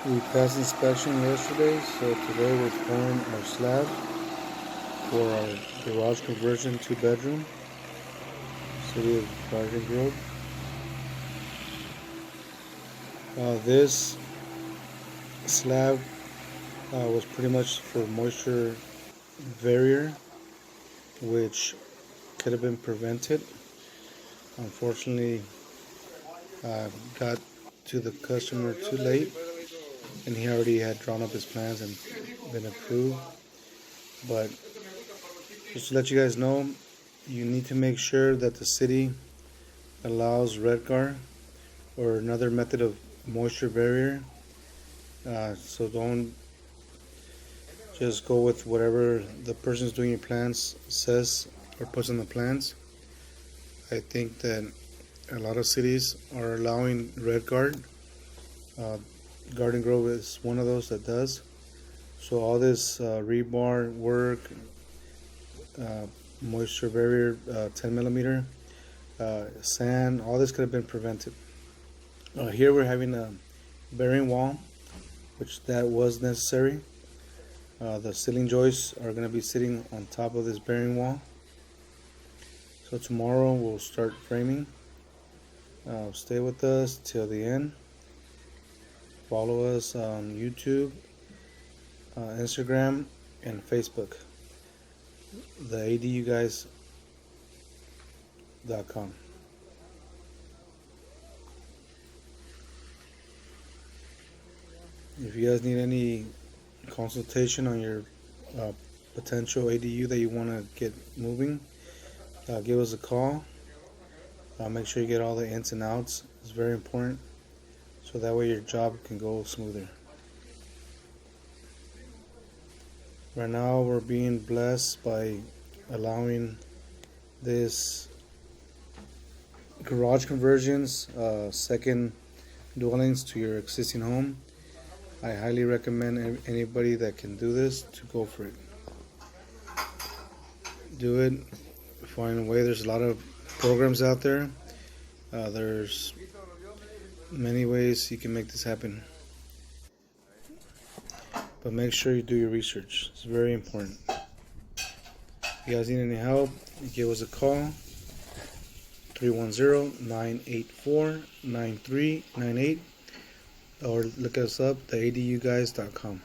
We passed inspection yesterday, so today we're pouring our slab for our garage conversion 2-bedroom, City of Garden Grove. This slab was pretty much for moisture barrier, which could have been prevented. Unfortunately, got to the customer too late, and he already had drawn up his plans and been approved. But just to let you guys know, you need to make sure that the city allows Redgar or another method of moisture barrier. So don't just go with whatever the person's doing your plans says or puts on the plans. I think that a lot of cities are allowing Redguard. Garden Grove is one of those that does. So all this rebar work, moisture barrier, 10 millimeter, sand, all this could have been prevented. Here we're having a bearing wall, which that was necessary. The ceiling joists are going to be sitting on top of this bearing wall. So tomorrow we'll start framing. Stay with us till the end. Follow us on YouTube, Instagram, and Facebook. theaduguys.com. If you guys need any consultation on your potential ADU that you want to get moving, give us a call. Make sure you get all the ins and outs. It's very important, so that way your job can go smoother. Right now we're being blessed by allowing this garage conversions, second dwellings to your existing home. I highly recommend anybody that can do this to go for it. Do it. Find a way. There's a lot of programs out there. There's many ways you can make this happen. But make sure you do your research. It's very important. If you guys need any help, give us a call. 310-984-9398, or look us up, theaduguys.com.